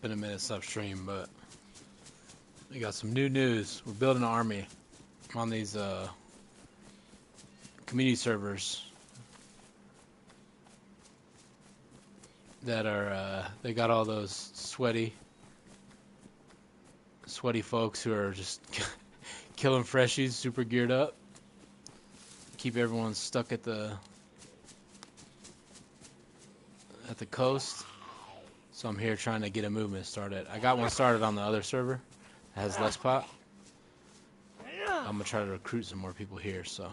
been a minute since I've streamed, but we got some new news. We're building an army on these community servers that are they got all those sweaty folks who are just killing freshies, super geared up, keep everyone stuck at the coast. So I'm here trying to get a movement started. I got one started on the other server that has less pop. I'm gonna try to recruit some more people here, so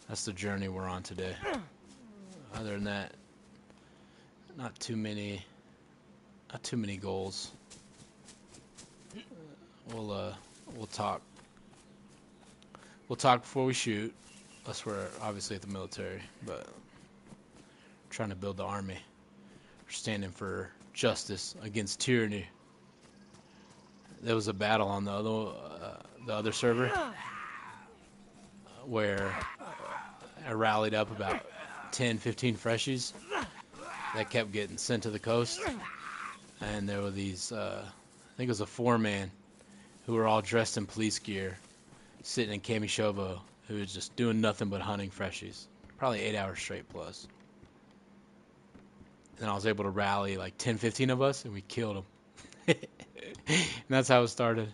that's the journey we're on today. Other than that, not too many goals. We'll talk before we shoot, unless we're obviously at the military, but trying to build the army. We're standing for justice against tyranny. There was a battle on the other server where I rallied up about 10, 15 freshies that kept getting sent to the coast, and there were these I think it was a 4-man who were all dressed in police gear sitting in Kamishovo who was just doing nothing but hunting freshies, probably 8 hours straight plus. And I was able to rally like 10, 15 of us, and we killed them. And that's how it started.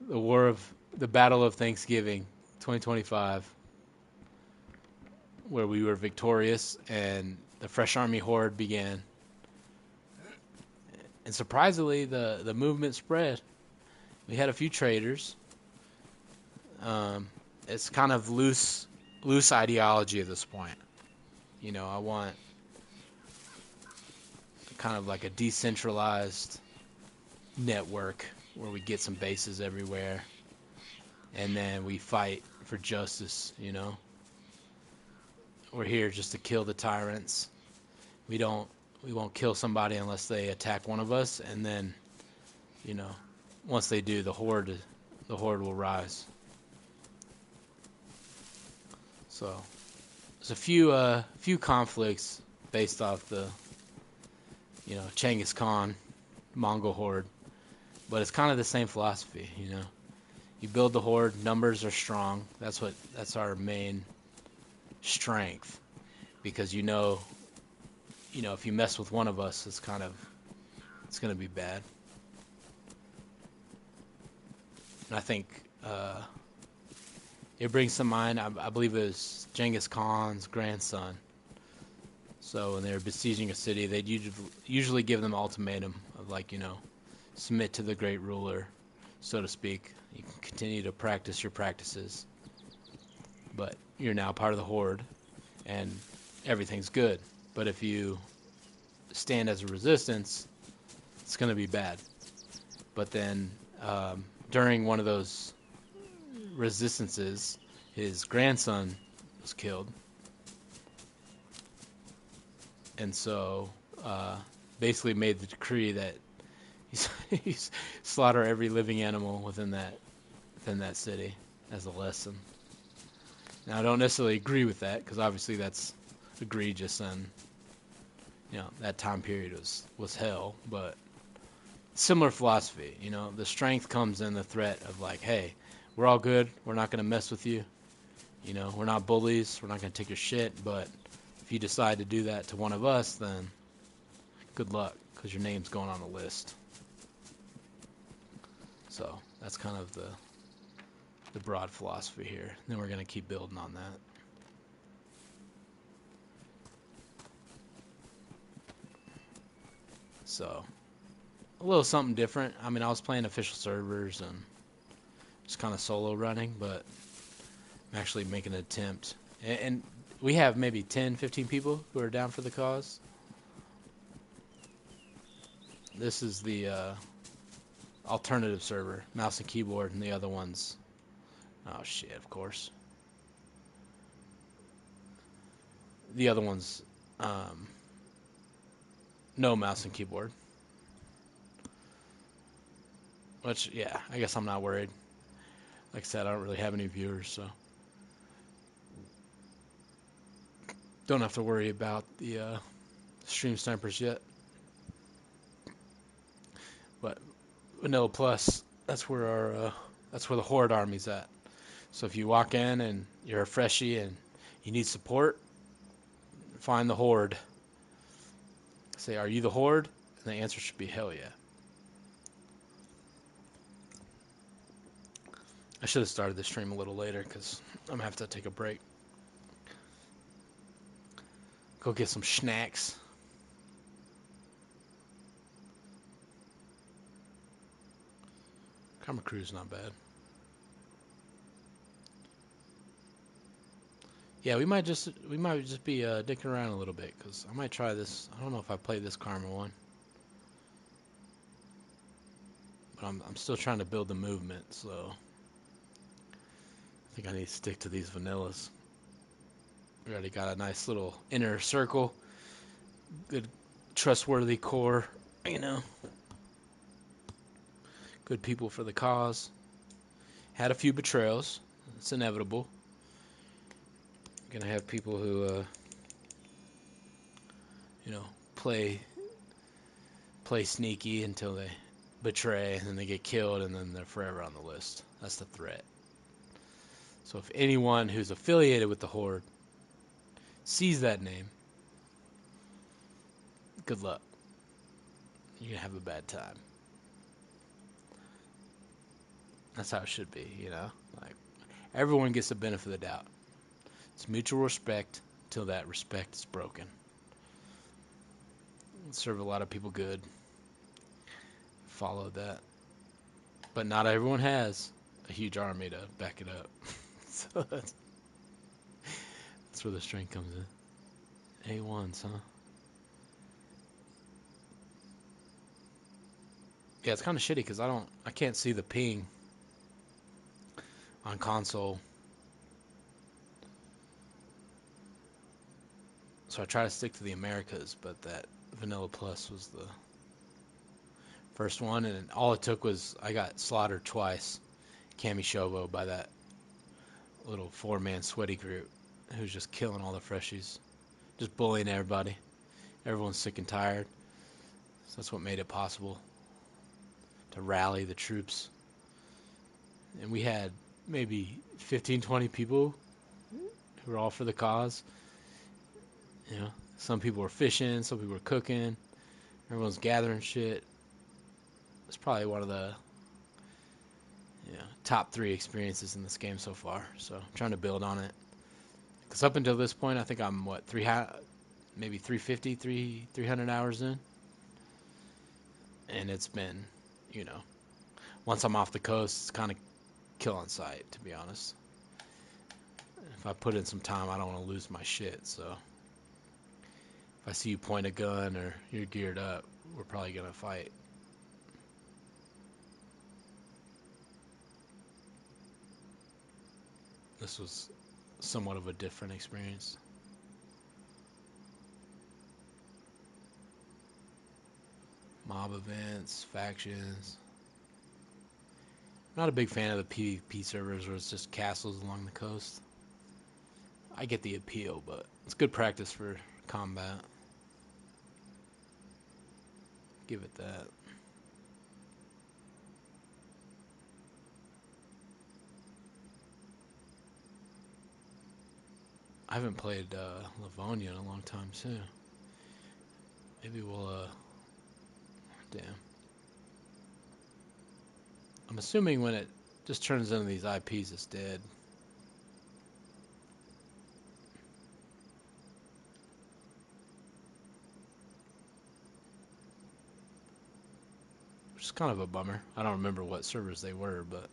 The Battle of Thanksgiving 2025, where we were victorious and the Fresh Army Horde began. And surprisingly, the movement spread. We had a few traders. It's kind of loose ideology at this point. You know, I want kind of like a decentralized network where we get some bases everywhere and then we fight for justice, you know. We're here just to kill the tyrants. We won't kill somebody unless they attack one of us, and then, you know, once they do, the horde will rise. So there's a few conflicts based off the, you know, Genghis Khan, Mongol horde, but it's kind of the same philosophy, you know. You build the horde, numbers are strong. That's our main strength, because you know, if you mess with one of us, it's going to be bad. And I think it brings to mind, I believe it was Genghis Khan's grandson. So when they were besieging a city, they'd usually give them an ultimatum of, like, you know, submit to the great ruler, so to speak. You can continue to practice your practices, but you're now part of the horde, and everything's good. But if you stand as a resistance, it's going to be bad. But then during one of those resistances, his grandson was killed. And so basically made the decree that he's slaughter every living animal within that city as a lesson. Now, I don't necessarily agree with that, because obviously that's egregious, and, you know, that time period was hell. But similar philosophy, you know, the strength comes in the threat of, like, hey, we're all good, we're not going to mess with you, you know, we're not bullies, we're not going to take your shit, but if you decide to do that to one of us, then good luck, because your name's going on the list. So that's kind of the broad philosophy here. And then we're going to keep building on that. So a little something different. I mean, I was playing official servers and just kind of solo running, but I'm actually making an attempt. And we have maybe 10, 15 people who are down for the cause. This is the alternative server, mouse and keyboard, and the other one's, oh shit, of course. The other one's no mouse and keyboard. Which, yeah, I guess I'm not worried. Like I said, I don't really have any viewers, so don't have to worry about the stream snipers yet. Vanilla Plus. That's where the Horde army's at. So if you walk in and you're a freshie and you need support, find the Horde. Say, are you the Horde? And the answer should be hell yeah. I should have started the stream a little later because I'm gonna have to take a break. Go get some snacks. Karma Crew's not bad. Yeah, we might just be dicking around a little bit because I might try this. I don't know if I played this Karma one, but I'm still trying to build the movement, so I think I need to stick to these vanillas. We already got a nice little inner circle, good trustworthy core, you know, good people for the cause. Had a few betrayals. It's inevitable. You're gonna have people who, you know, play sneaky until they betray, and then they get killed, and then they're forever on the list. That's the threat. So if anyone who's affiliated with the Horde sees that name, good luck. You're gonna have a bad time. That's how it should be, you know? Like, everyone gets the benefit of the doubt. It's mutual respect till that respect is broken. Serve a lot of people good. Follow that. But not everyone has a huge army to back it up. So that's where the strength comes in. A1s, huh? Yeah, it's kind of shitty because I can't see the ping on console. So I try to stick to the Americas, but that Vanilla Plus was the first one, and all it took was I got slaughtered twice, Cami Shovo, by that little 4-man sweaty group who's just killing all the freshies, just bullying everybody. Everyone's sick and tired. So that's what made it possible to rally the troops. And we had maybe 15, 20 people who were all for the cause. You know, some people were fishing, some people were cooking, everyone's gathering shit. It's probably one of the top 3 experiences in this game so far. So I'm trying to build on it. Because up until this point, I think I'm, maybe 300 hours in. And it's been, once I'm off the coast, it's kind of kill on sight, to be honest. If I put in some time, I don't want to lose my shit, so if I see you point a gun or you're geared up, we're probably going to fight. This was somewhat of a different experience. Mob events, factions. Not a big fan of the PvP servers where it's just castles along the coast. I get the appeal, but it's good practice for combat. Give it that. I haven't played Livonia in a long time too. Maybe we'll damn. I'm assuming when it just turns into these IPs, it's dead. Which is kind of a bummer. I don't remember what servers they were, but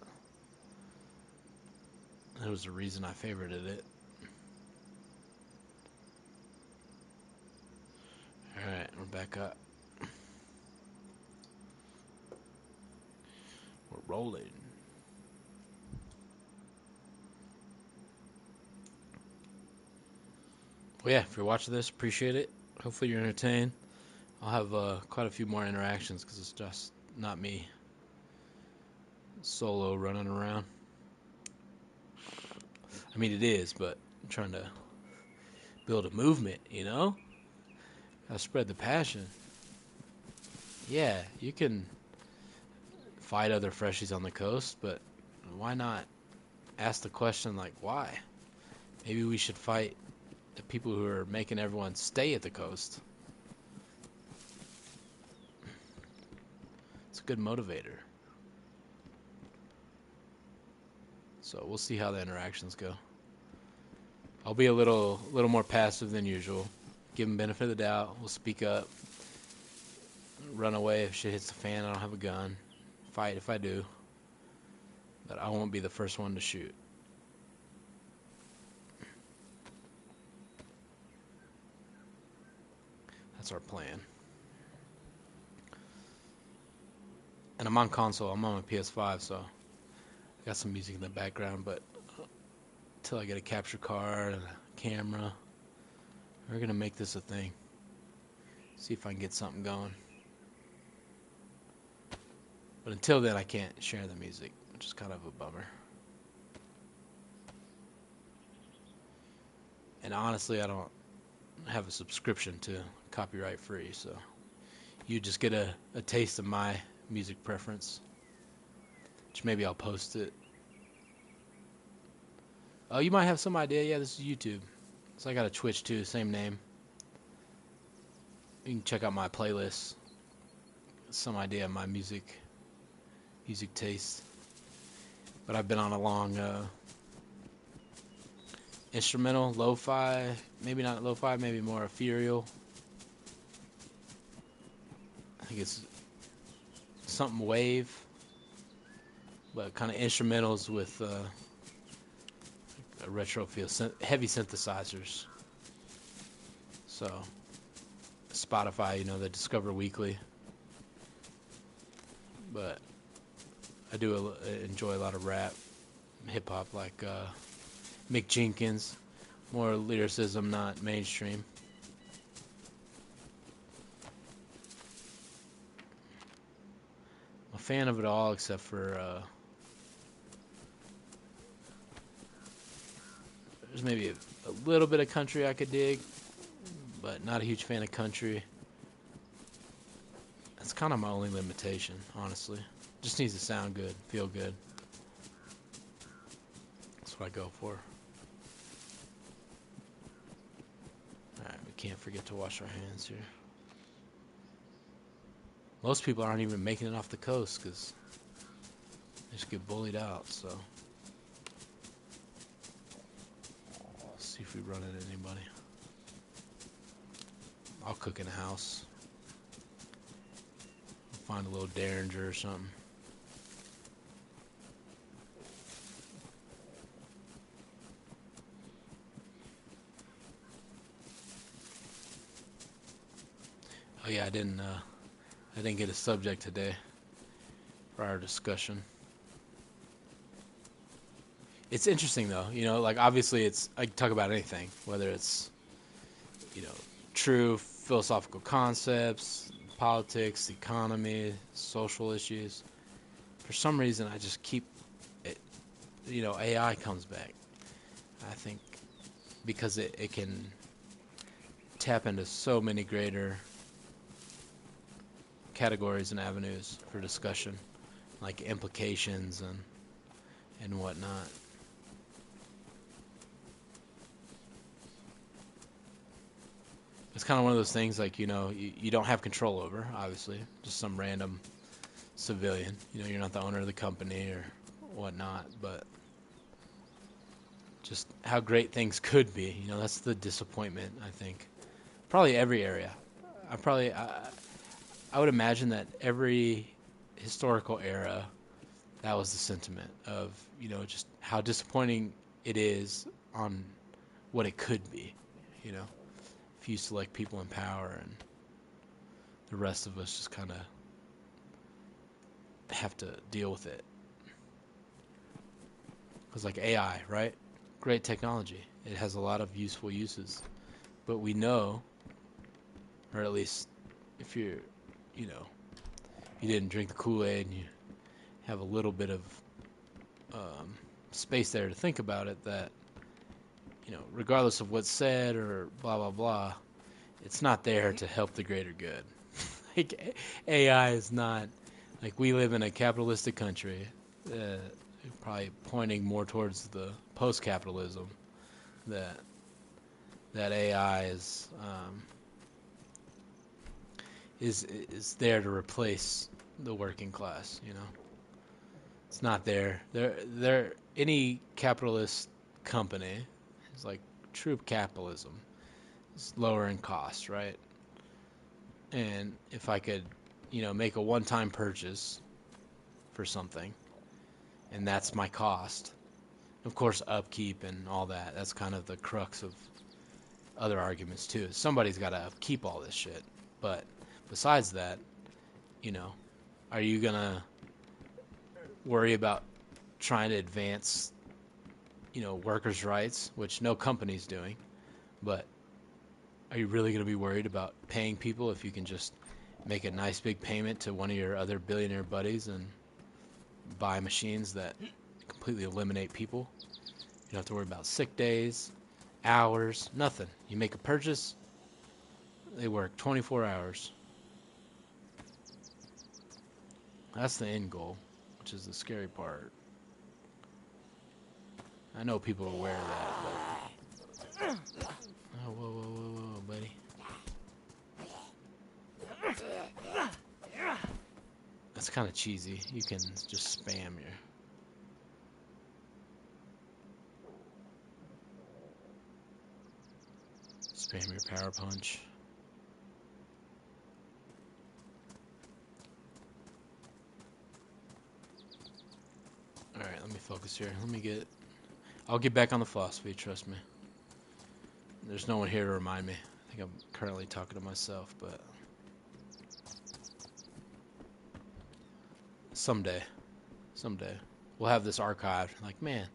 there was a reason I favorited it. Alright, we're back up. We're rolling. Well, yeah, if you're watching this, appreciate it. Hopefully you're entertained. I'll have quite a few more interactions because it's just not me solo running around. I mean, it is, but I'm trying to build a movement, you know? Gotta spread the passion. Yeah, you can fight other Freshies on the coast, but why not ask the question, like, why? Maybe we should fight the people who are making everyone stay at the coast. It's a good motivator. So we'll see how the interactions go. I'll be a little more passive than usual. Give them benefit of the doubt. We'll speak up. Run away if shit hits the fan. I don't have a gun. Fight if I do. But I won't be the first one to shoot. That's our plan. And I'm on console. I'm on my PS5, so I got some music in the background. But until I get a capture card and a camera, we're gonna make this a thing. See if I can get something going. But until then, I can't share the music, which is kind of a bummer. And honestly, I don't have a subscription to copyright free, so you just get a taste of my music preference, which maybe I'll post it. Oh, you might have some idea. Yeah, this is YouTube. So I got a Twitch too, same name. You can check out my playlist. Some idea of my music taste. But I've been on a long instrumental, lo-fi, maybe not lo-fi, maybe more ethereal. I think it's something wave, but kind of instrumentals with a retro feel, heavy synthesizers. So Spotify, you know, they Discover Weekly. But I do enjoy a lot of rap, hip hop, like Mick Jenkins, more lyricism, not mainstream. I'm a fan of it all, except for there's maybe a little bit of country I could dig, but not a huge fan of country. That's kind of my only limitation, honestly. Just needs to sound good, feel good. That's what I go for. Alright, we can't forget to wash our hands here. Most people aren't even making it off the coast because they just get bullied out, so. Let's see if we run into anybody. I'll cook in the house. Find a little derringer or something. Oh yeah, I didn't get a subject today for our discussion. It's interesting though, you know, like obviously I can talk about anything, whether it's, you know, true philosophical concepts, politics, economy, social issues. For some reason, I just keep it, you know, AI comes back. I think because it can tap into so many greater categories and avenues for discussion, like implications and whatnot. It's kind of one of those things, like, you know, you don't have control over, obviously, just some random civilian. You know, you're not the owner of the company or whatnot, but just how great things could be. You know, that's the disappointment, I think. Probably every area. I would imagine that every historical era, that was the sentiment of, you know, just how disappointing it is on what it could be, you know. If you select people in power and the rest of us just kind of have to deal with it. Because like AI, right? Great technology. It has a lot of useful uses. But we know, or at least if you're, you know, you didn't drink the Kool-Aid and you have a little bit of space there to think about it, that, you know, regardless of what's said or blah, blah, blah, it's not there to help the greater good. Like, AI is not Like, we live in a capitalistic country, probably pointing more towards the post-capitalism, that AI is there to replace the working class. You know, it's not there. Any capitalist company is like true capitalism. It's lowering costs, right? And if I could, make a one-time purchase for something, and that's my cost. Of course, upkeep and all that. That's kind of the crux of other arguments too. Somebody's got to upkeep all this shit. But besides that, you know, are you gonna worry about trying to advance, workers' rights, which no company's doing? But are you really gonna be worried about paying people if you can just make a nice big payment to one of your other billionaire buddies and buy machines that completely eliminate people? You don't have to worry about sick days, hours, nothing. You make a purchase, they work 24 hours. That's the end goal, which is the scary part. I know people are aware of that, but... Oh, whoa, whoa, whoa, whoa, buddy. That's kind of cheesy. You can just spam your power punch. Alright, let me focus here. I'll get back on the philosophy, trust me. There's no one here to remind me. I think I'm currently talking to myself, but... Someday. We'll have this archived. Like, man,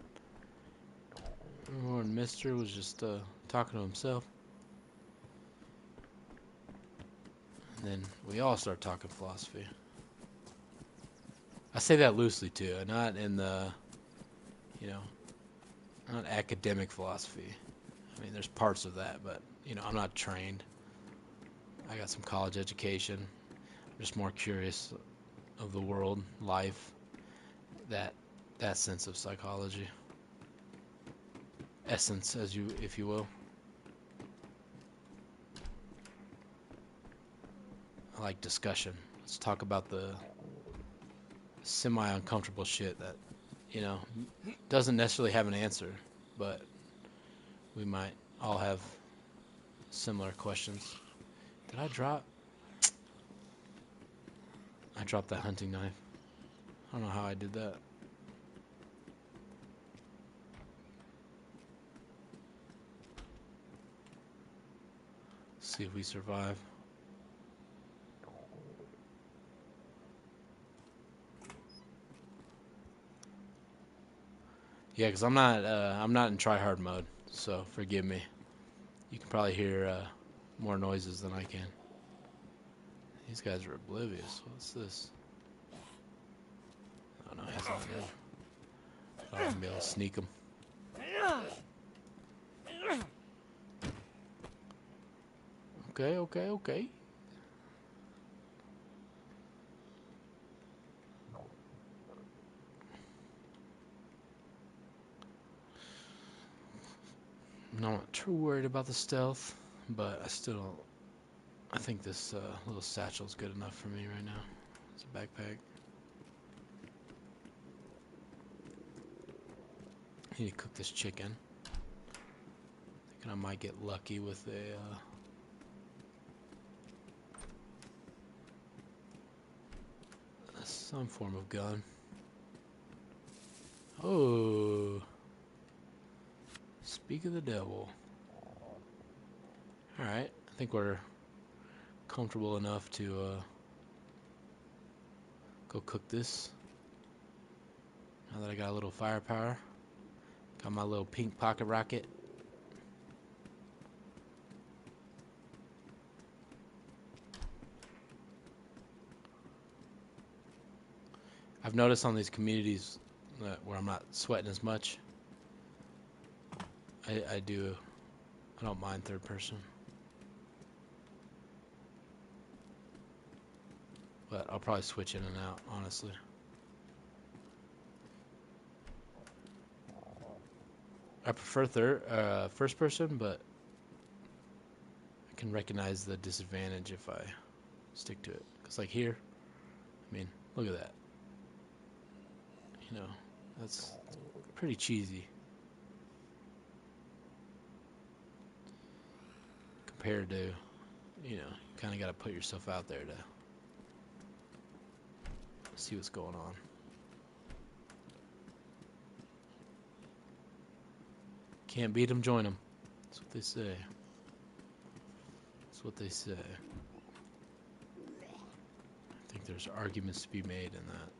remember when Mister was just talking to himself? And then we all start talking philosophy. I say that loosely too, not in the, not academic philosophy. I mean, there's parts of that, but, I'm not trained. I got some college education. I'm just more curious of the world, life, that sense of psychology. Essence, if you will. I like discussion. Let's talk about the semi-uncomfortable shit that, doesn't necessarily have an answer, but we might all have similar questions. Did I drop? I dropped that hunting knife. I don't know how I did that. See if we survive. Yeah, because I'm not in try-hard mode, so forgive me. You can probably hear more noises than I can. These guys are oblivious. What's this? Oh no, he's not good. I'm gonna be able to sneak him. Okay. I'm not too worried about the stealth, but I still don't. I think this little satchel's good enough for me right now. It's a backpack. I need to cook this chicken. Thinking I might get lucky with some form of gun. Oh, speak of the devil. All right, I think we're comfortable enough to go cook this. Now that I got a little firepower, got my little pink pocket rocket. I've noticed on these communities where I'm not sweating as much, I don't mind third person. But I'll probably switch in and out, honestly. I prefer first person, but I can recognize the disadvantage if I stick to it. Because like here, I mean, look at that. You know, that's pretty cheesy compared to, you know, you kind of got to put yourself out there to see what's going on. Can't beat them, join them. That's what they say. That's what they say. I think there's arguments to be made in that.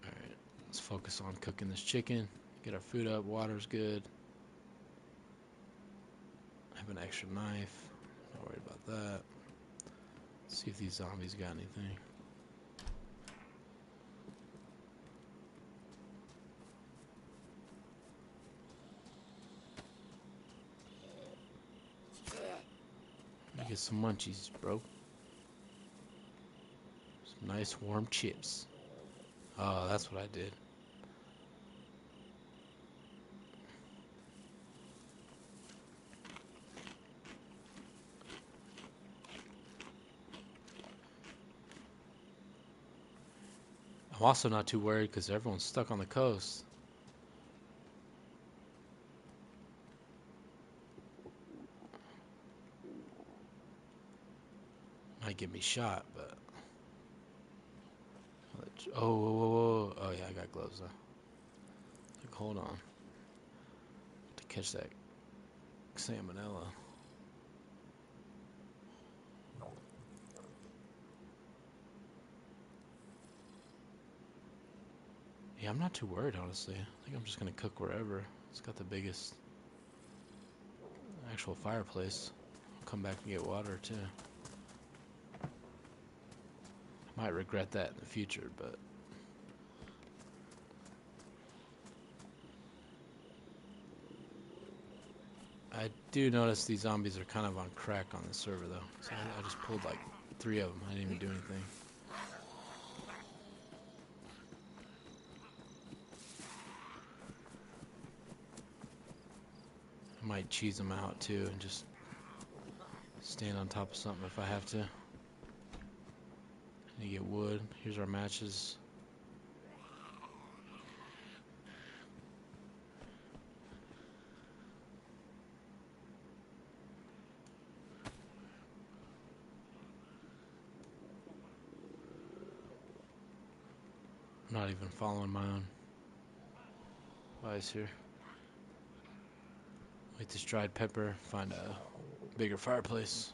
Alright, let's focus on cooking this chicken. Get our food up, water's good. Have an extra knife. Not worried about that. See if these zombies got anything. Let me get some munchies, bro. Some nice warm chips. Oh, that's what I did. I'm also not too worried because everyone's stuck on the coast. Might get me shot, but... Oh, whoa, whoa, whoa. Oh, yeah, I got gloves, though. Like, hold on. To catch that salmonella. Yeah, I'm not too worried, honestly. I think I'm just gonna cook wherever. It's got the biggest actual fireplace. I'll come back and get water, too. I might regret that in the future, but... I do notice these zombies are kind of on crack on the server, though. So I just pulled like 3 of them. I didn't even do anything. I might cheese them out, too, and just stand on top of something if I have to. I need to get wood. Here's our matches. I'm not even following my own advice here. Wait this dried pepper, find a bigger fireplace.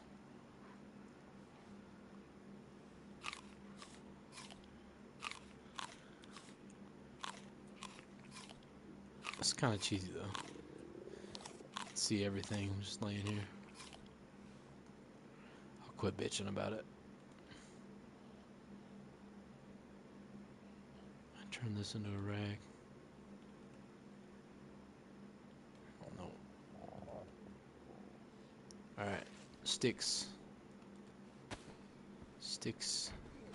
It's kind of cheesy though. See everything just laying here. I'll quit bitching about it. I turn this into a rag. No. Alright, sticks. Sticks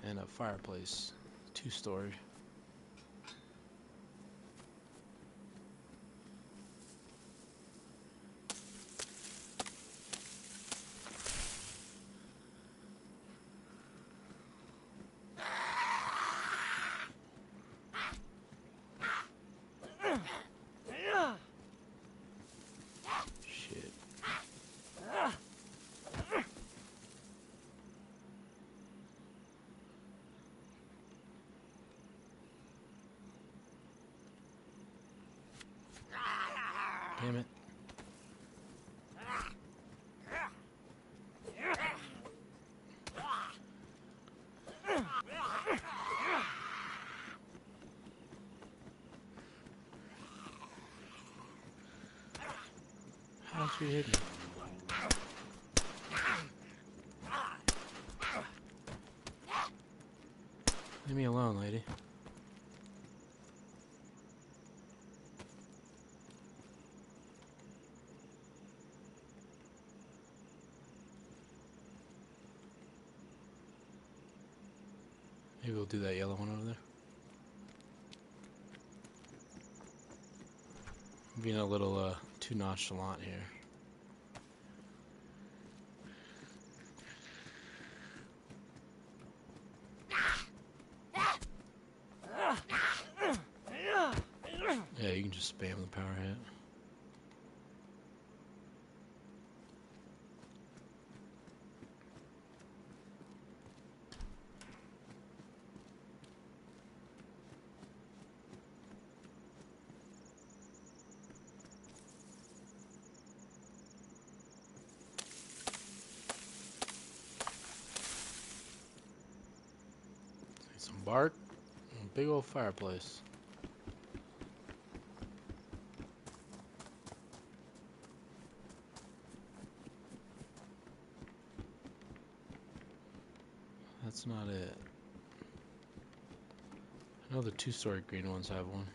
and a fireplace. 2-story. Shit. Damn it. How did you hit me? Leave me alone, lady. Maybe we'll do that yellow one over there. Being a little too nonchalant here. Yeah, you can just spam the power hit. Some bark, and a big old fireplace. That's not it. I know the two-story green ones have one.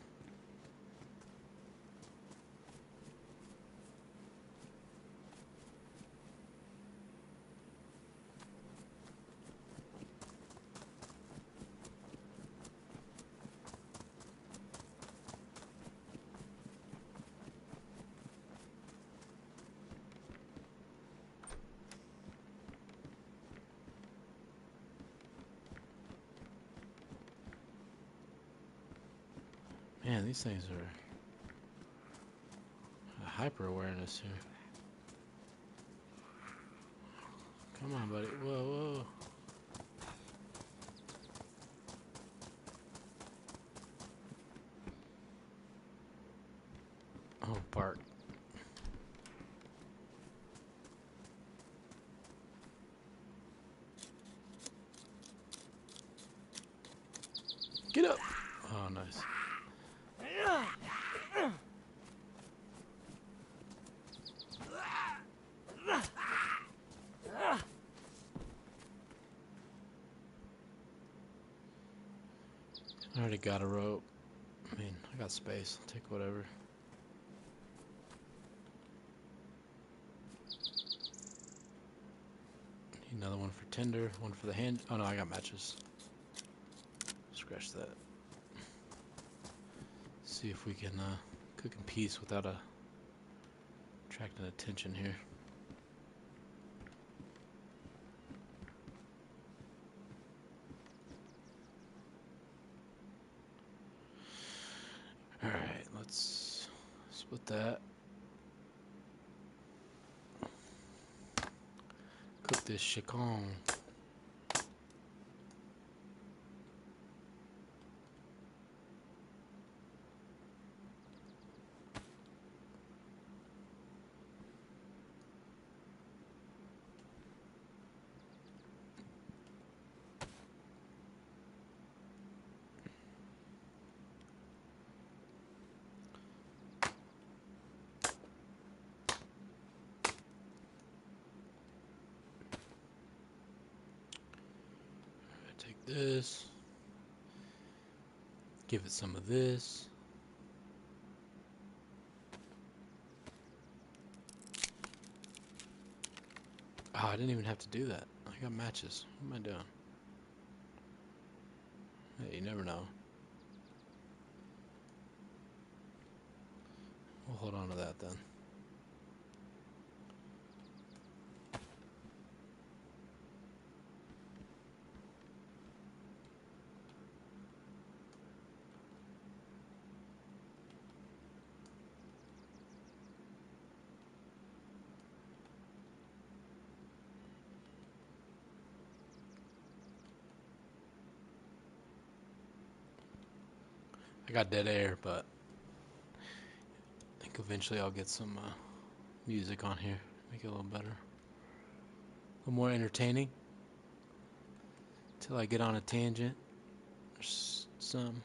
Man, these things are hyper awareness here. Come on, buddy. Whoa, whoa. Oh, bark. Get up. Oh, nice. I already got a rope. I mean, I got space. I'll take whatever. Need another one for tinder, one for the hand. Oh no, I got matches. Scratch that. See if we can cook in peace without attracting attention here. Alright, let's split that. Cook this chicken. Take this. Give it some of this. Oh, I didn't even have to do that. I got matches. What am I doing? Hey, you never know. We'll hold on to that then. I got dead air, but I think eventually I'll get some music on here. Make it a little better. A little more entertaining. Till I get on a tangent. There's some.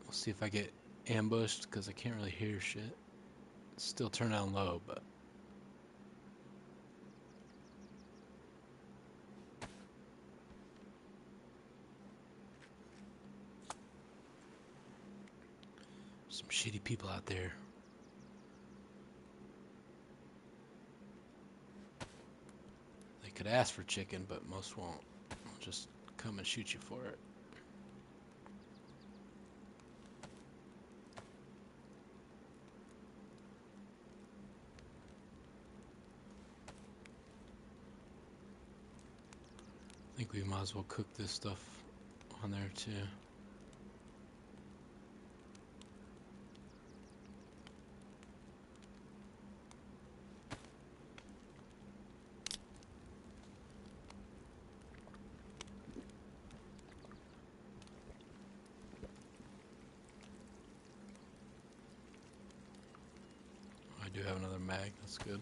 We'll see if I get ambushed, because I can't really hear shit. Still turn down low, but... some shitty people out there. They could ask for chicken, but most won't. They'll just come and shoot you for it. I think we might as well cook this stuff on there too. I do have another mag, that's good.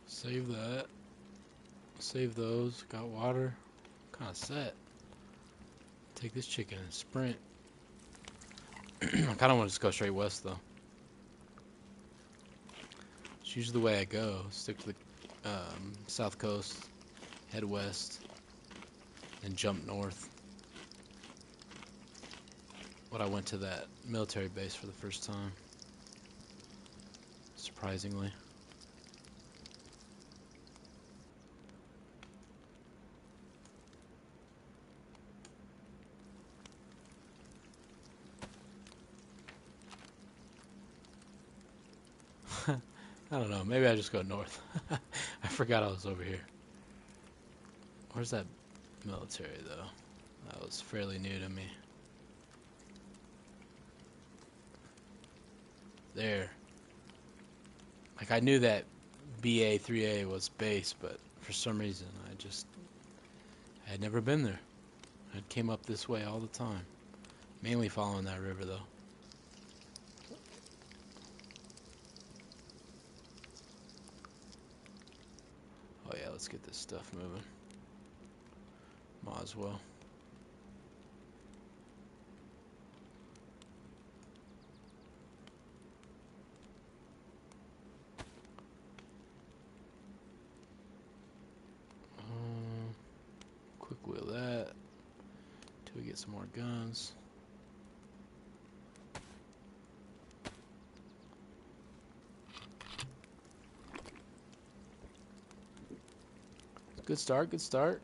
Save that. Save those. Got water. Kind of set. Take this chicken and sprint. I kind of want to just go straight west though. It's usually the way I go. Stick to the south coast, head west, and jump north. But I went to that military base for the first time. Surprisingly. I don't know, maybe I just go north. I forgot I was over here. Where's that military though? That was fairly new to me. There. Like I knew that BA 3A was base, but for some reason I had never been there. I came up this way all the time. Mainly following that river though. Oh yeah, let's get this stuff moving. Might as well. Quick wheel that till we get some more guns. Good start, good start.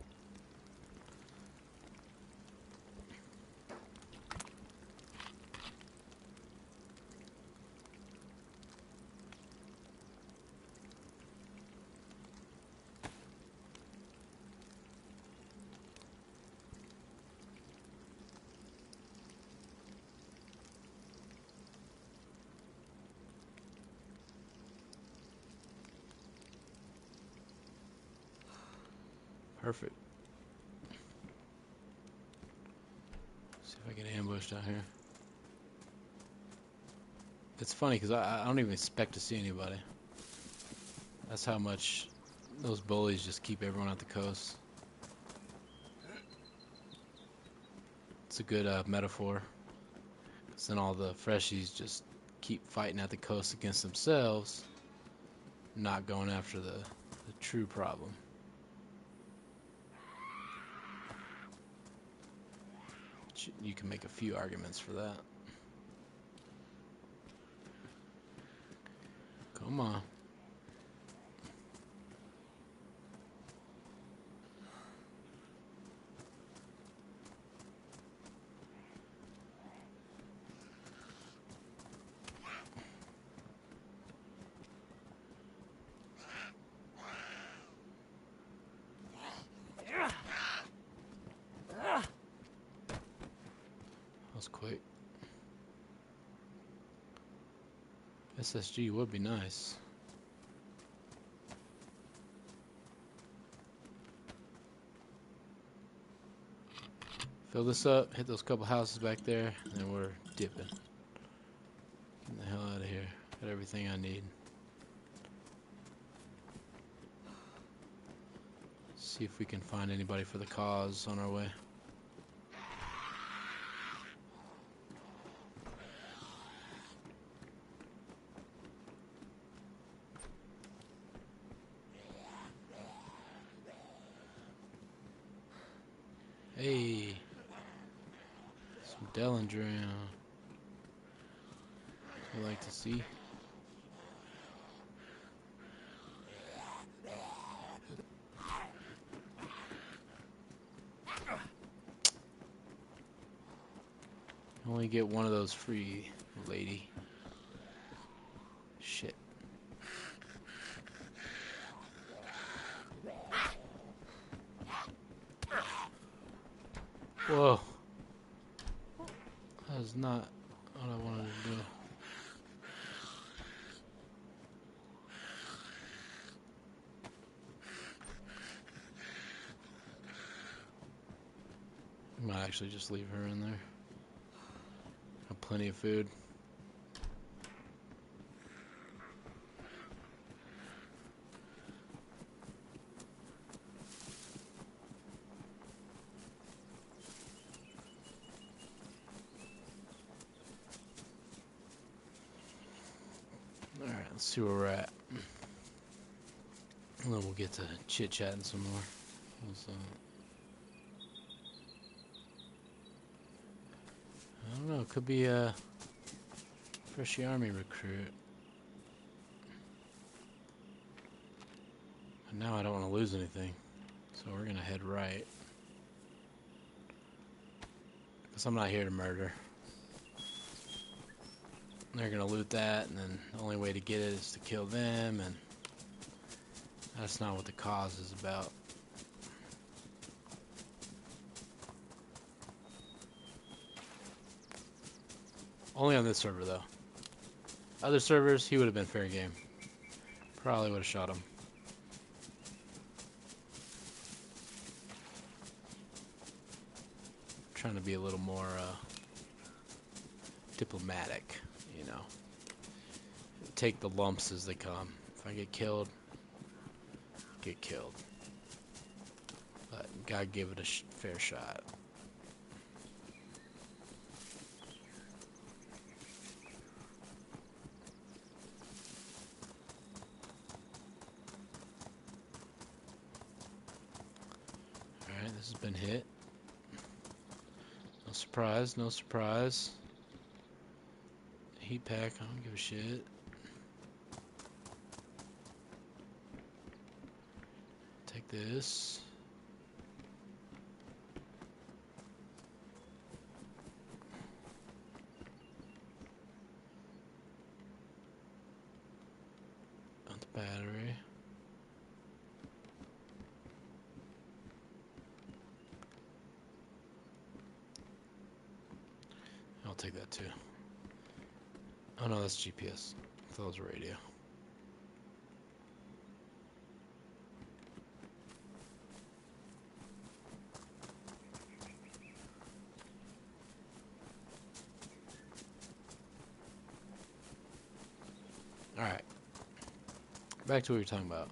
Perfect. See if I get ambushed down here. It's funny because I don't even expect to see anybody. That's how much those bullies just keep everyone at the coast. It's a good metaphor. Because then all the freshies just keep fighting at the coast against themselves, not going after the true problem. You can make a few arguments for that. Come on. That was quick. SSG would be nice. Fill this up, hit those couple houses back there, and then we're dipping. Get the hell out of here. Got everything I need. See if we can find anybody for the cause on our way. Hey, some Delandrian. I like to see. Only get one of those free, lady. Shit. Whoa. That is not what I wanted to do. I might actually just leave her in there. Have plenty of food. Alright, let's see where we're at. And then we'll get to chit-chatting some more. I don't know, it could be a Freshy Army recruit. But now I don't want to lose anything. So we're going to head right. Because I'm not here to murder. They're going to loot that, and then the only way to get it is to kill them, and that's not what the cause is about. Only on this server, though. Other servers, he would have been fair game. Probably would have shot him. Trying to be a little more diplomatic, you know. Take the lumps as they come. If I get killed, get killed. But gotta give it a fair shot. Alright, this has been hit. No surprise, no surprise. Heat pack, I don't give a shit. Take this. On the battery. I'll take that too. Oh no, that's GPS. I thought it was radio. Alright. Back to what we were talking about.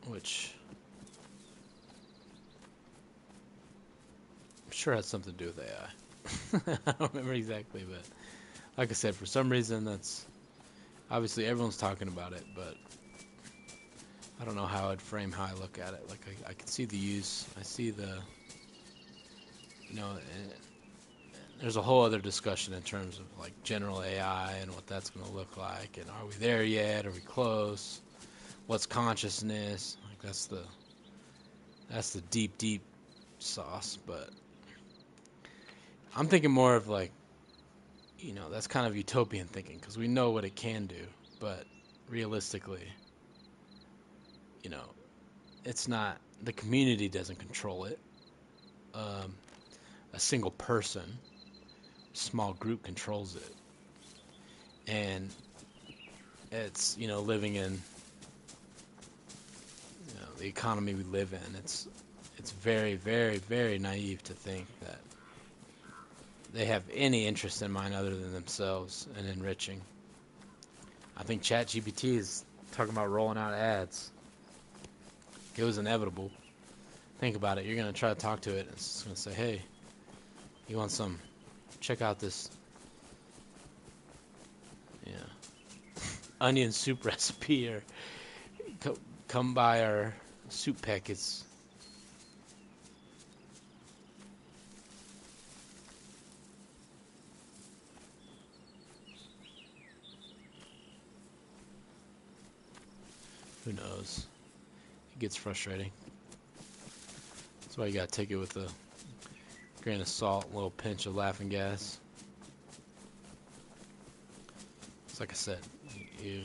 Which I'm sure has something to do with AI. I don't remember exactly, but like I said, for some reason that's obviously everyone's talking about it, but I don't know how I'd frame how I look at it. Like I can see the use, I see the, you know, there's a whole other discussion in terms of like general AI and what that's going to look like, and are we there yet? Are we close? What's consciousness? Like that's the deep sauce. But I'm thinking more of like, you know, that's kind of utopian thinking because we know what it can do, but realistically, you know, it's not, the community doesn't control it. A single person, small group controls it, and it's, you know, living in, you know, the economy we live in. It's very naive to think that they have any interest in mind other than themselves and enriching. I think ChatGPT is talking about rolling out ads. It was inevitable. Think about it. You're going to try to talk to it. It's going to say, hey, you want some? Check out this, yeah, onion soup recipe, or come buy our soup packets. Who knows? It gets frustrating. That's why you gotta take it with a grain of salt, a little pinch of laughing gas. It's like I said, you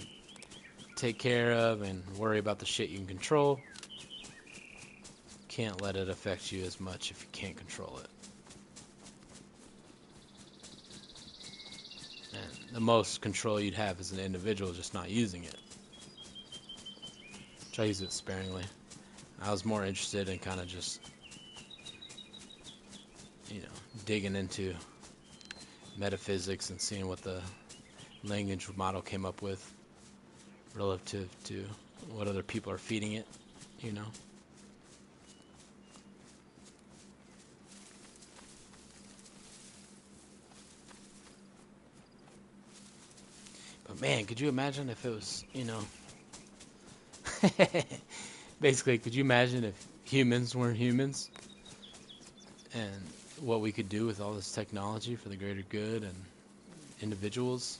take care of and worry about the shit you can control. Can't let it affect you as much if you can't control it. And the most control you'd have as an individual is just not using it. Try to use it sparingly. I was more interested in kind of just, you know, digging into metaphysics and seeing what the language model came up with relative to what other people are feeding it, you know. But man, could you imagine if it was, you know, basically, could you imagine if humans weren't humans and what we could do with all this technology for the greater good and individuals?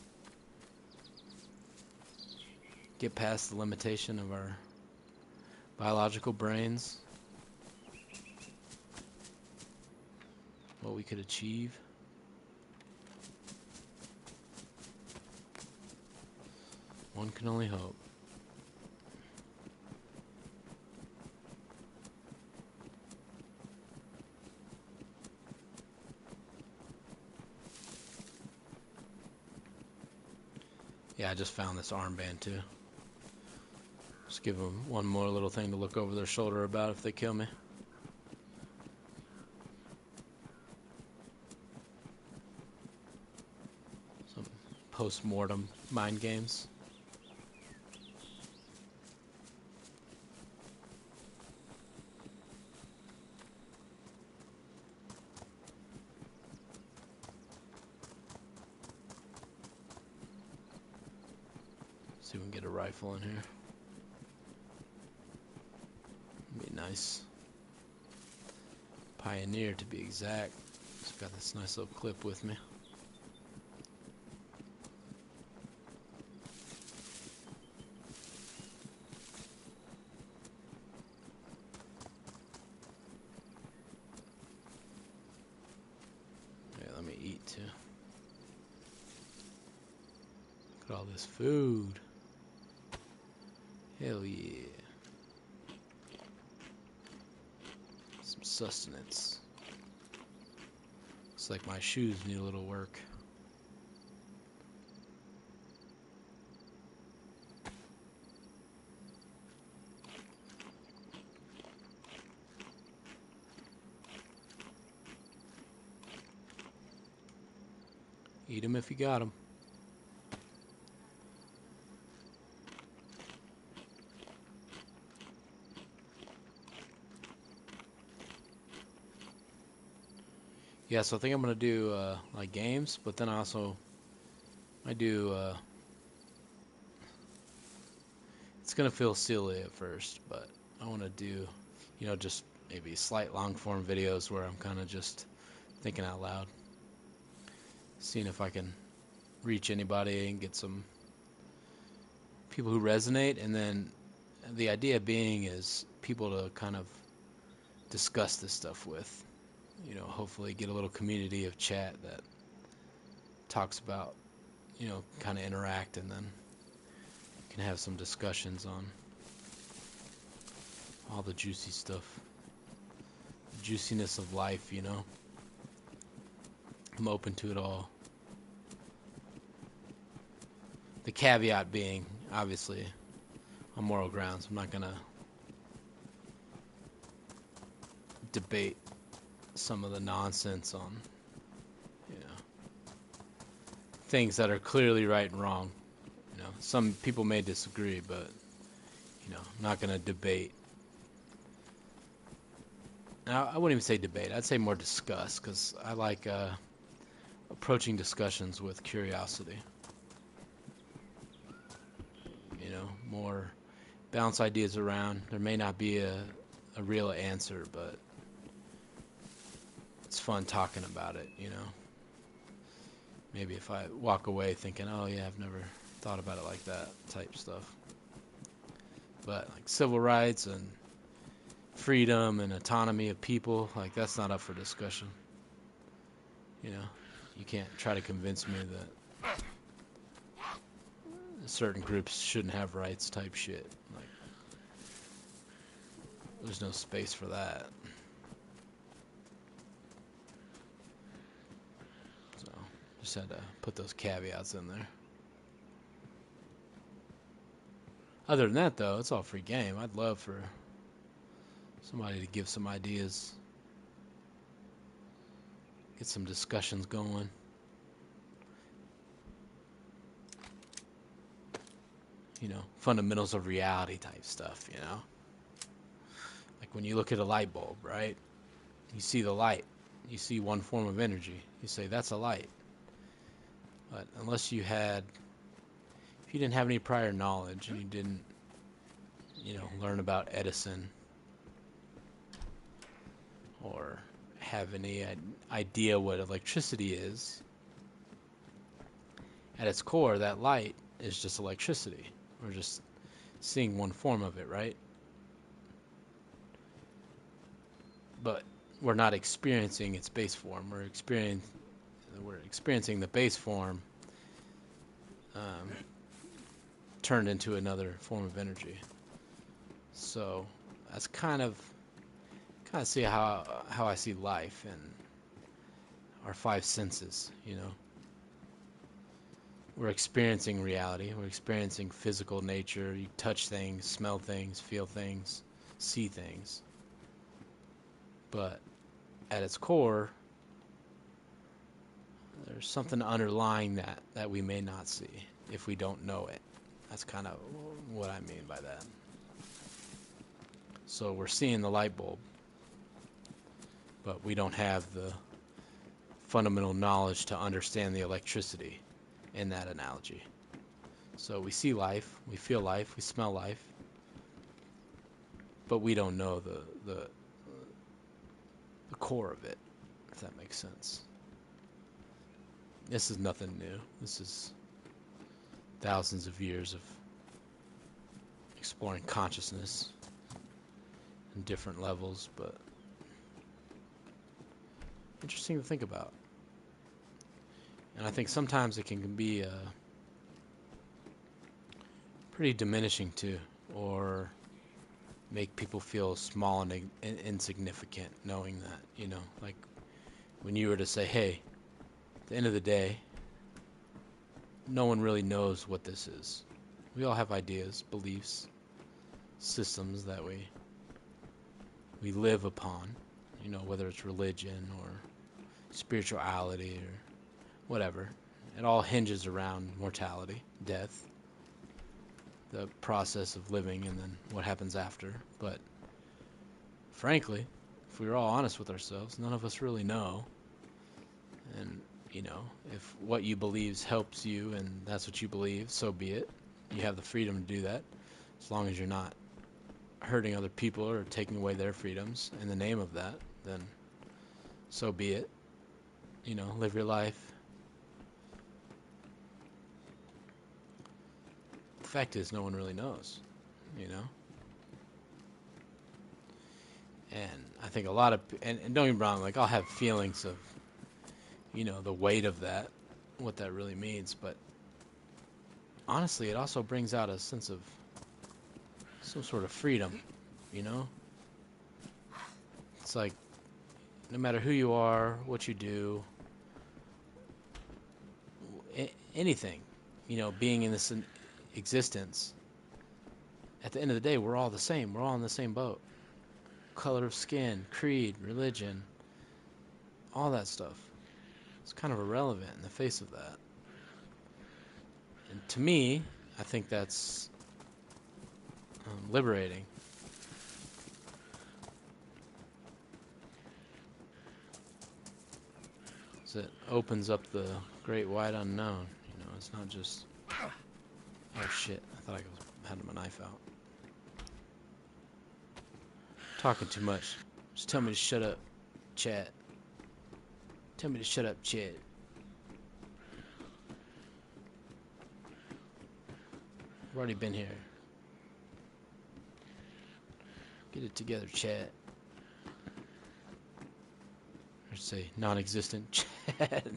Get past the limitation of our biological brains, what we could achieve. One can only hope. Yeah, I just found this armband too. Just give them one more little thing to look over their shoulder about if they kill me. Some post-mortem mind games. See if we can get a rifle in here. Be nice. Pioneer to be exact. Just got this nice little clip with me. Yeah, let me eat too. Look at all this food. Hell yeah. Some sustenance. Looks like my shoes need a little work. Eat them if you got them. Yeah, so I think I'm gonna do like games, but then I do. It's gonna feel silly at first, but I want to do, you know, just maybe slight long form videos where I'm kind of just thinking out loud, seeing if I can reach anybody and get some people who resonate, and then the idea being is people to kind of discuss this stuff with. You know, hopefully get a little community of chat that talks about, you know, kind of interact, and then can have some discussions on all the juicy stuff, the juiciness of life, you know. I'm open to it all. The caveat being, obviously, on moral grounds, I'm not gonna debate some of the nonsense on, you know, things that are clearly right and wrong. You know, some people may disagree, but, you know, I'm not gonna debate. Now, I wouldn't even say debate. I'd say more discuss, because I like approaching discussions with curiosity. You know, more bounce ideas around. There may not be a real answer, but it's fun talking about it, you know. Maybe if I walk away thinking, oh yeah, I've never thought about it like that, type stuff. But like civil rights and freedom and autonomy of people, like that's not up for discussion. You know, you can't try to convince me that certain groups shouldn't have rights type shit. Like, there's no space for that. So, just had to put those caveats in there. Other than that, though, it's all free game. I'd love for somebody to give some ideas, get some discussions going. You know, fundamentals of reality type stuff, you know? Like when you look at a light bulb, right? You see the light. You see one form of energy. You say, that's a light. But unless you had, if you didn't have any prior knowledge and you didn't, you know, learn about Edison or have any idea what electricity is, at its core, that light is just electricity. We're just seeing one form of it, right? But we're not experiencing its base form. We're experiencing the base form turned into another form of energy. So that's kind of see how I see life and our five senses, you know. We're experiencing reality. We're experiencing physical nature. You touch things, smell things, feel things, see things. But at its core, there's something underlying that we may not see if we don't know it. That's kind of what I mean by that. So we're seeing the light bulb, but we don't have the fundamental knowledge to understand the electricity in that analogy. So we see life, we feel life, we smell life, but we don't know the core of it, if that makes sense. This is nothing new. This is thousands of years of exploring consciousness in different levels, but interesting to think about. And I think sometimes it can be pretty diminishing too, or make people feel small and insignificant knowing that, you know, like when you were to say, hey, at the end of the day, no one really knows what this is. We all have ideas, beliefs, systems that we live upon, you know, whether it's religion or spirituality or whatever. It all hinges around mortality, death, the process of living, and then what happens after. But frankly, if we were all honest with ourselves, none of us really know. And, you know, if what you believe helps you and that's what you believe, so be it. You have the freedom to do that, as long as you're not hurting other people or taking away their freedoms in the name of that, then so be it. You know, live your life. The fact is, no one really knows, you know? And I think a lot of, and don't get me wrong, like I'll have feelings of, you know, the weight of that, what that really means, but honestly, it also brings out a sense of some sort of freedom, you know? It's like, no matter who you are, what you do, anything, you know, being in this existence, at the end of the day, we're all the same. We're all in the same boat. Color of skin, creed, religion, all that stuff. It's kind of irrelevant in the face of that. And to me, I think that's liberating. It opens up the great wide unknown. You know, it's not just, oh shit, I thought I had my knife out. Talking too much. Just tell me to shut up, chat. Tell me to shut up, chat. I've already been here. Get it together, chat. Or say non-existent chat.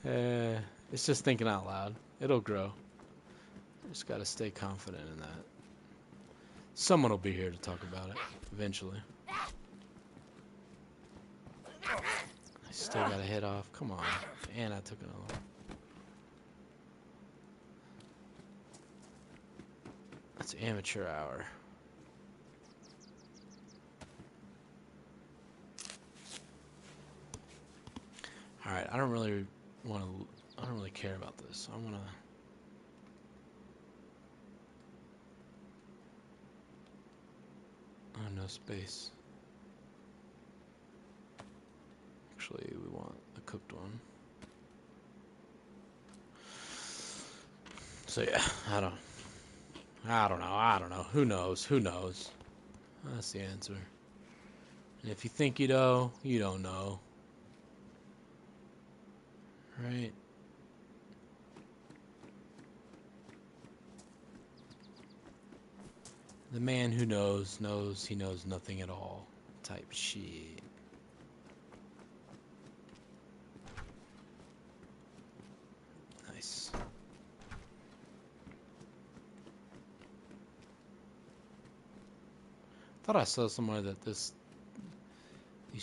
It's just thinking out loud. It'll grow. Just gotta stay confident in that. Someone will be here to talk about it eventually. I still gotta head off. Come on. And I took another one. That's amateur hour. Alright, I don't really care about this. I wanna... Oh, no space. Actually, we want the cooked one. So yeah, I don't know. Who knows? That's the answer. And if you think you know, you don't know. Right? The man who knows he knows nothing at all. Type shit. Nice. Thought I saw somewhere that these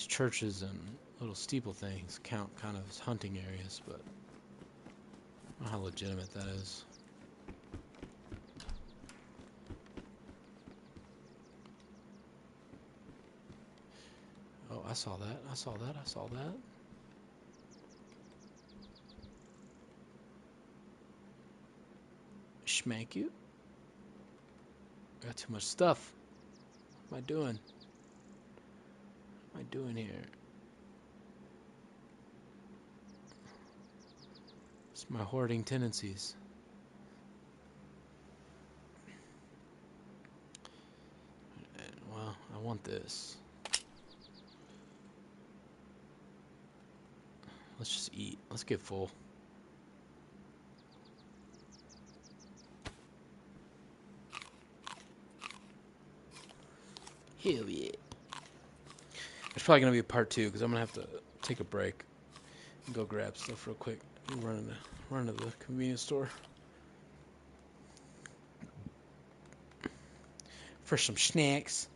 churches and little steeple things count kind of as hunting areas, but I don't know how legitimate that is. Oh, I saw that. Schmank you. Got too much stuff. What am I doing? What am I doing here? It's my hoarding tendencies. Well, I want this. Let's just eat. Let's get full. Hell yeah. There's probably going to be a part 2 because I'm going to have to take a break and go grab stuff real quick. Run to the convenience store for some snacks.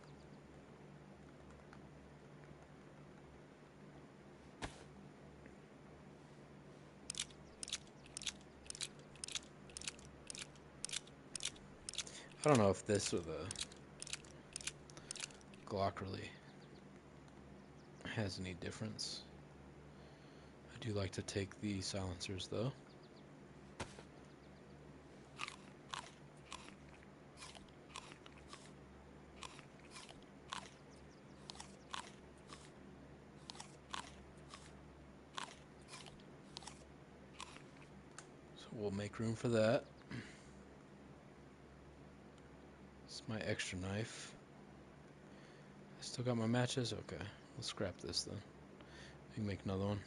I don't know if this or the Glock really has any difference. I do like to take the silencers though. So we'll make room for that. It's my extra knife. I still got my matches? Okay. Let's scrap this then. We can make another one.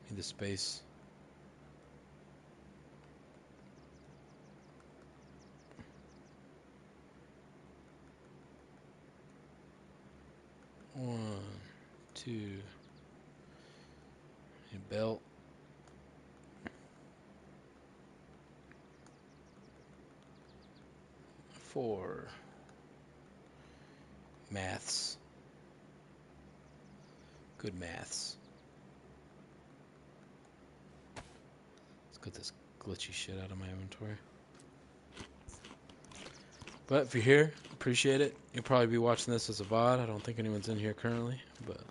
Need the space. One, two. A belt. 4. Maths. Good maths. Let's get this glitchy shit out of my inventory. But if you're here, appreciate it. You'll probably be watching this as a VOD. I don't think anyone's in here currently, but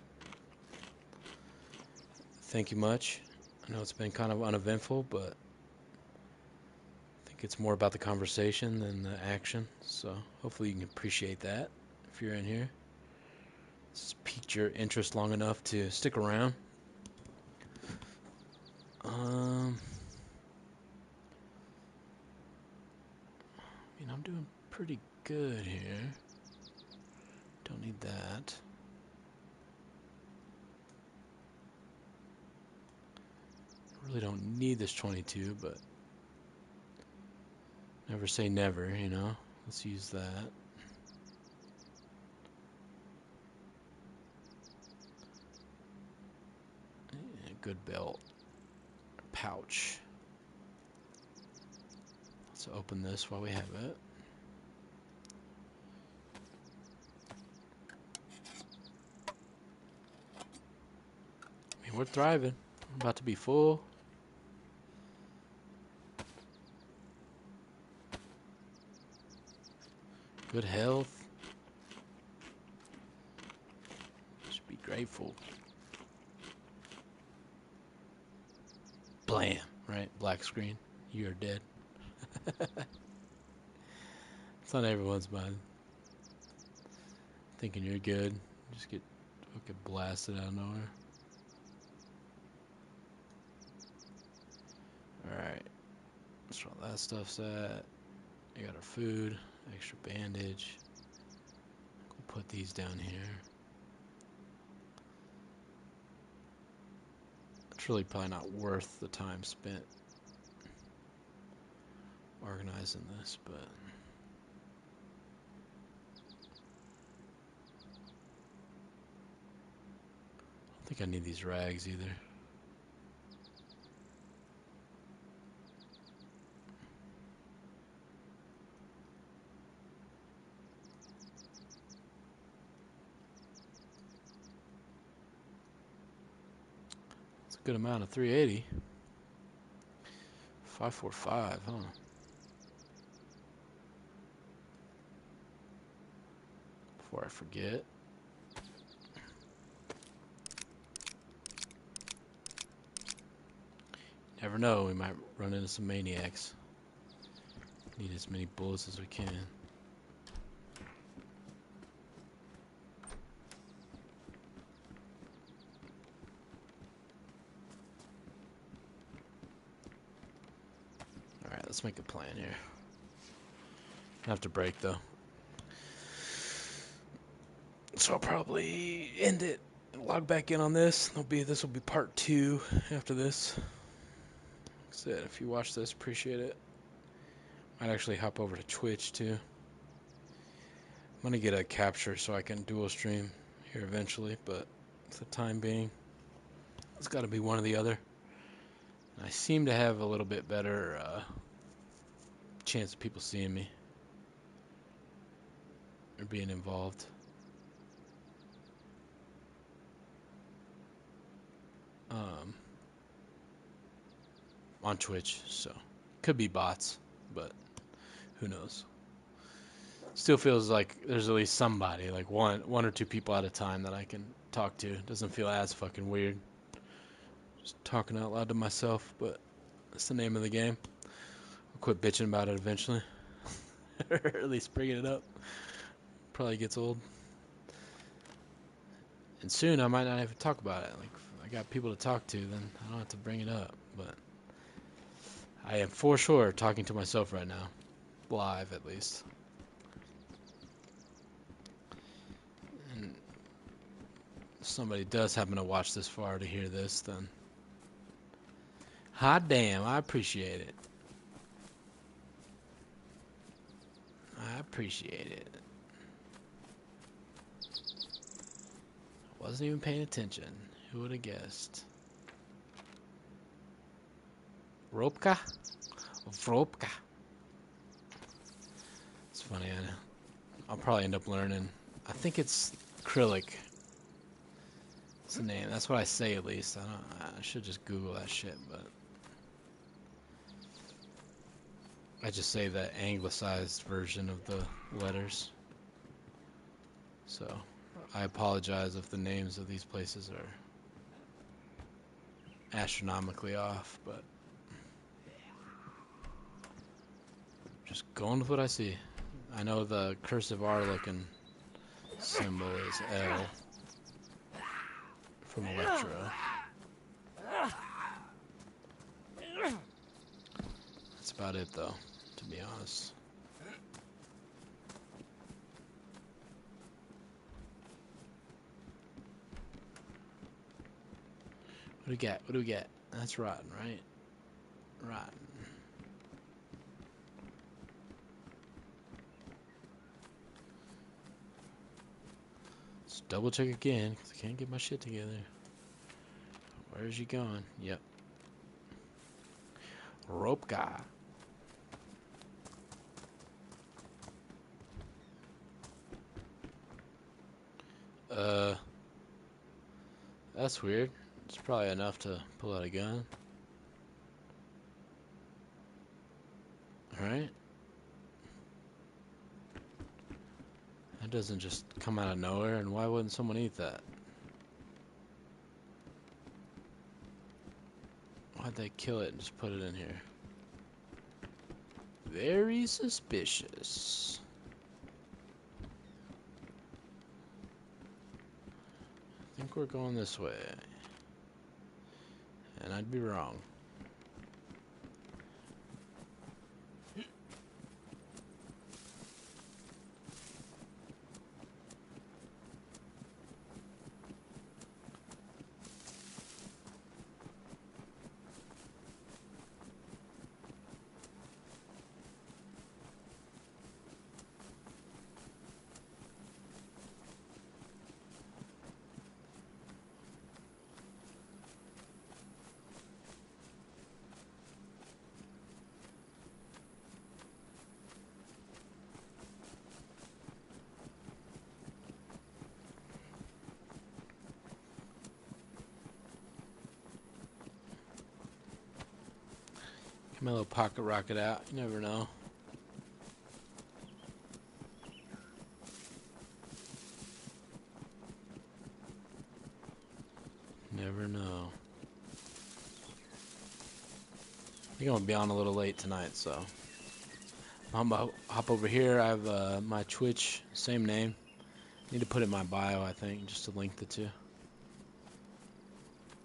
thank you much. I know it's been kind of uneventful, but I think it's more about the conversation than the action. So hopefully you can appreciate that if you're in here. It's piqued your interest long enough to stick around. I mean, I'm doing pretty good here. Don't need that. I really don't need this 22, but never say never, you know? Let's use that. good belt. Pouch. Let's open this while we have it. I mean, we're thriving. We're about to be full. Good health. Should be grateful. Blam. Right? Black screen. You're dead. It's on everyone's mind. Thinking you're good. Just get fucking blasted out of nowhere. Alright. That's where all that stuff's at. We got our food. Extra bandage. We'll put these down here. It's really probably not worth the time spent organizing this, but I don't think I need these rags either. It's a good amount of 380. 545, huh? Before I forget. Never know, we might run into some maniacs. Need as many bullets as we can. Alright, let's make a plan here. I have to break though. So I'll probably end it and log back in on this. This will be part 2 after this. Like I said, if you watch this, appreciate it. Might actually hop over to Twitch too. I'm gonna get a capture so I can dual stream here eventually, but for the time being, it's got to be one or the other. And I seem to have a little bit better chance of people seeing me or being involved. On Twitch, so could be bots, but who knows. Still feels like there's at least somebody, like one or two people at a time that I can talk to. It doesn't feel as fucking weird. Just talking out loud to myself, but that's the name of the game. I'll quit bitching about it eventually. Or at least bringing it up. Probably gets old. And soon I might not even talk about it. Like, if I got people to talk to, then I don't have to bring it up. But I am for sure talking to myself right now. Live, at least. And if somebody does happen to watch this far to hear this, then hot damn, I appreciate it. I appreciate it. I wasn't even paying attention. Who would have guessed? Ropka? Vropka. It's funny, I'll probably end up learning. I think it's acrylic. It's the name. That's what I say at least. I should just Google that shit, but I just say the anglicized version of the letters. So I apologize if the names of these places are astronomically off, but just going with what I see. I know the cursive R looking symbol is L from Electro. That's about it though, to be honest. What do we get? What do we get? That's rotten, right? Rotten. Let's double check again, because I can't get my shit together. Where is he going? Yep. Rope guy. That's weird. It's probably enough to pull out a gun. Alright. That doesn't just come out of nowhere, and why wouldn't someone eat that? Why'd they kill it and just put it in here? Very suspicious. I think we're going this way. And I'd be wrong. Get my little pocket rocket out. You never know. Never know. I think I'm gonna be on a little late tonight, so I'm gonna hop over here. I have my Twitch, same name. Need to put it in my bio, I think, just to link the two.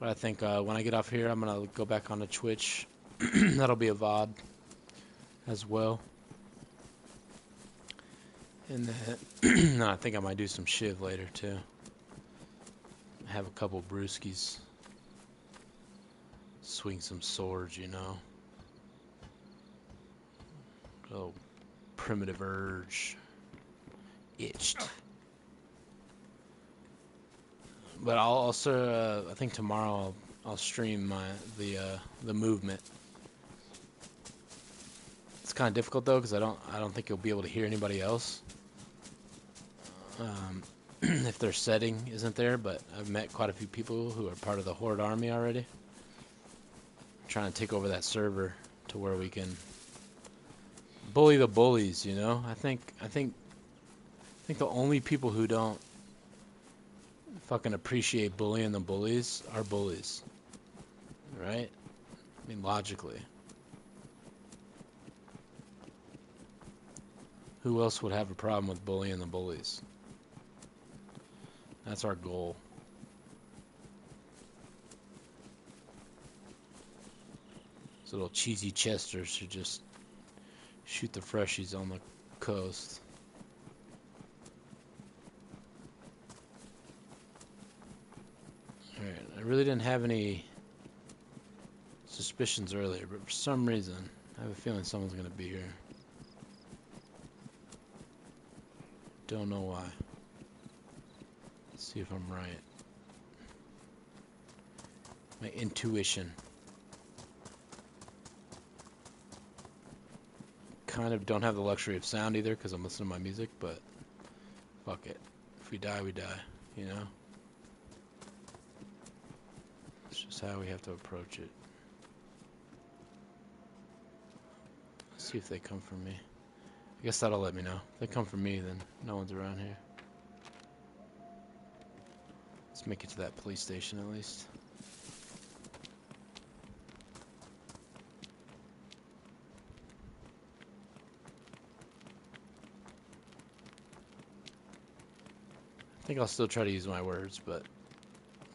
But I think when I get off here, I'm gonna go back onto Twitch. That'll be a VOD as well. And then I think I might do some Shiv later too. Have a couple brewskis. Swing some swords, you know. Oh, primitive urge. Itched. But I'll also, I think tomorrow I'll stream the movement. It's kind of difficult though, because I don't think you'll be able to hear anybody else. If their setting isn't there, but I've met quite a few people who are part of the Horde army already. I'm trying to take over that server to where we can bully the bullies, you know? I think the only people who don't fucking appreciate bullying the bullies are bullies. Right? I mean, logically. Who else would have a problem with bullying the bullies? That's our goal. Those little cheesy chesters who just shoot the freshies on the coast. Alright, I really didn't have any suspicions earlier, but for some reason, I have a feeling someone's gonna be here. Don't know why. Let's see if I'm right. My intuition. Kind of don't have the luxury of sound either because I'm listening to my music, but fuck it. If we die, we die, you know? It's just how we have to approach it. Let's see if they come for me. I guess that'll let me know. If they come for me, then no one's around here. Let's make it to that police station at least. I think I'll still try to use my words, but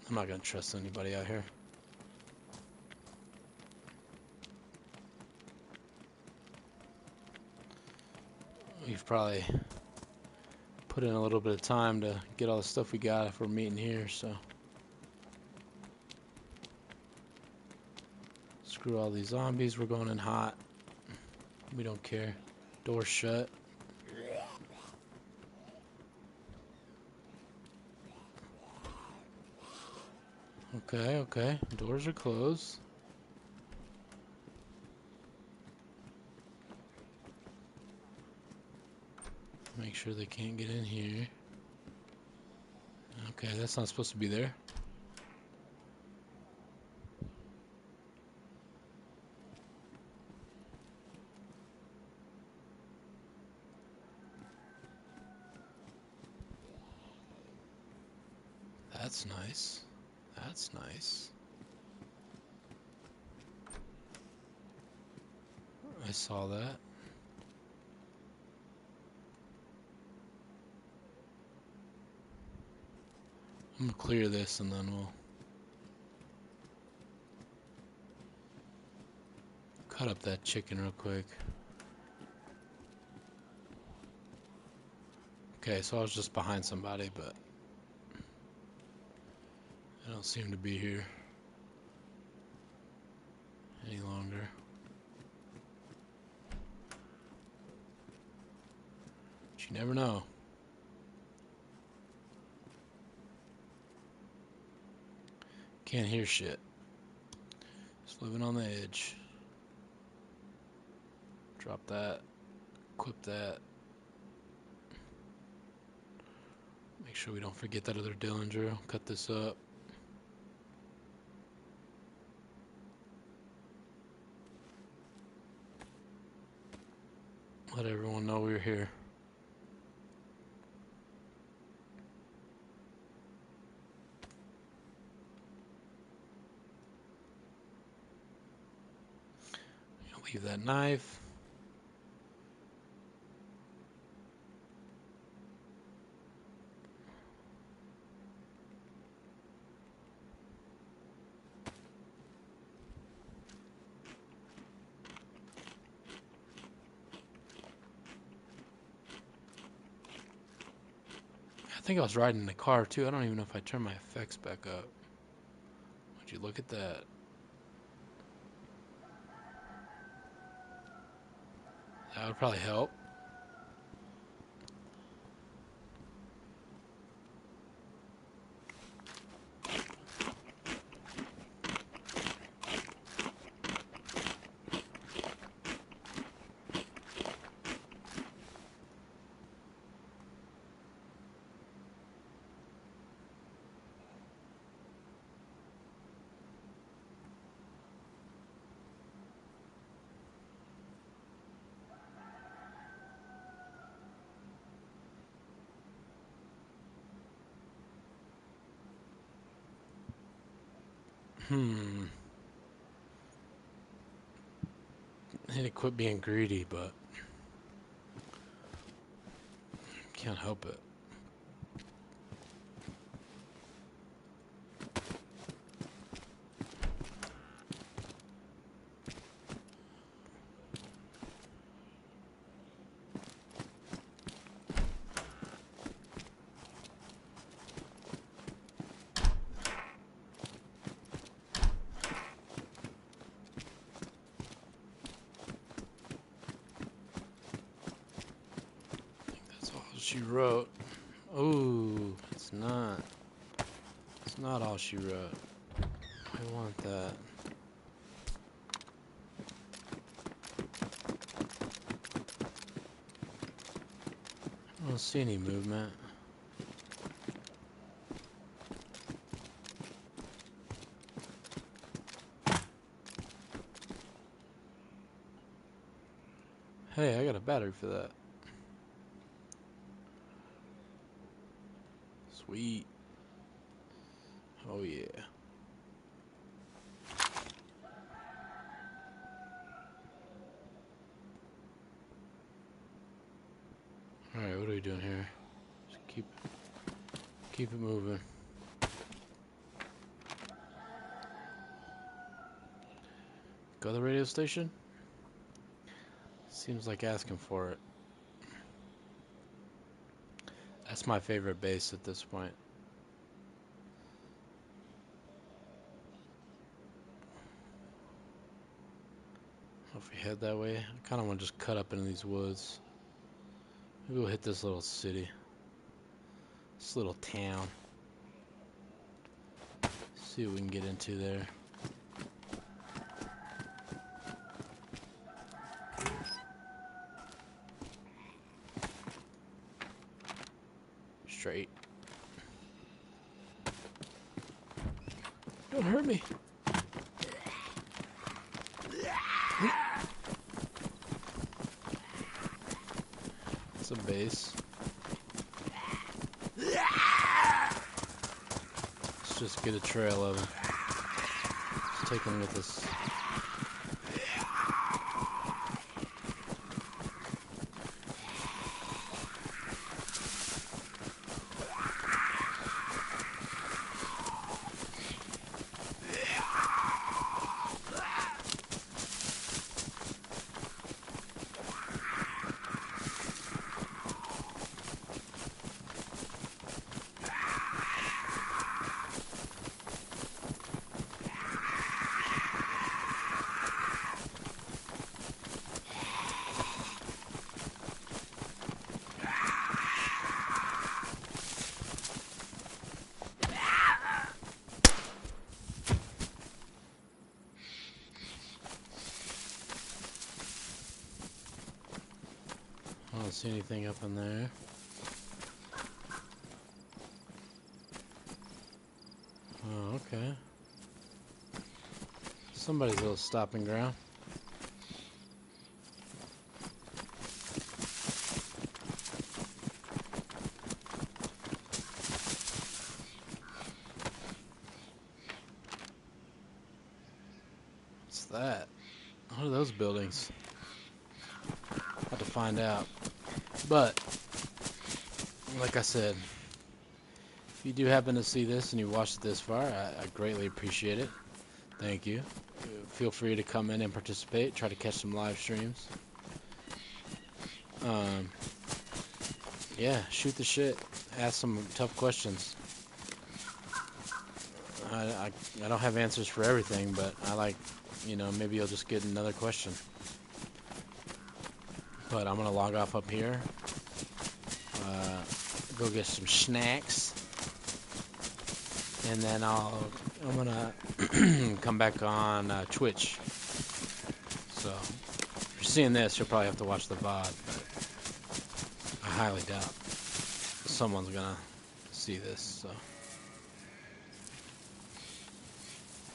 I'm not gonna trust anybody out here. We've probably put in a little bit of time to get all the stuff we got if we're meeting here, so screw all these zombies, we're going in hot. We don't care. Door shut. Okay, okay. Doors are closed. Make sure they can't get in here. Okay, that's not supposed to be there. That's nice. That's nice. I saw that. I'm gonna clear this and then we'll cut up that chicken real quick. Okay, so I was just behind somebody, but I don't seem to be here any longer. But you never know. Can't hear shit. Just living on the edge. Drop that. Equip that. Make sure we don't forget that other Dillinger. Cut this up. Let everyone know we're here. Leave that knife. I think I was riding in the car too. I don't even know if I turned my effects back up. Would you look at that? That would probably help. I need to quit being greedy, but can't help it. I think that's all she wrote. Oh, it's not. It's not all she wrote. I want that. I don't see any movement. Hey, I got a battery for that. Sweet. Oh yeah. Alright, what are we doing here? Just keep it moving. Go to the radio station? Seems like asking for it. That's my favorite base at this point. If we head that way, I kind of want to just cut up into these woods. Maybe we'll hit this little city. This little town. See what we can get into there. Straight. Don't hurt me. It's a base. Let's just get a trail of him. Let's take him with us. I don't see anything up in there. Oh, okay. Somebody's little stopping ground. What's that? What are those buildings? Have to find out. But, like I said, if you do happen to see this and you watched it this far, I greatly appreciate it. Thank you. Feel free to come in and participate. Try to catch some live streams. Yeah, shoot the shit. Ask some tough questions. I don't have answers for everything, but I like, maybe you'll just get another question. But I'm gonna log off up here. Go get some snacks, and then I'm gonna come back on Twitch. So if you're seeing this, you'll probably have to watch the VOD, but I highly doubt someone's gonna see this. So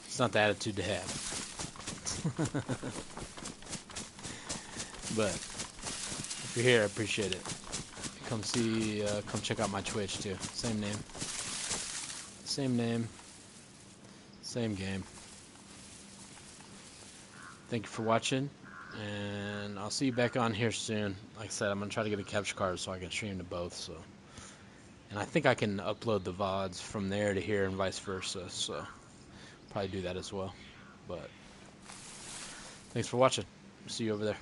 it's not the attitude to have. But if you're here, I appreciate it. Come check out my Twitch too. Same name, same game. Thank you for watching, and I'll see you back on here soon. Like I said, I'm gonna try to get a capture card so I can stream to both. So, and I think I can upload the VODs from there to here and vice versa. So, probably do that as well. But thanks for watching. See you over there.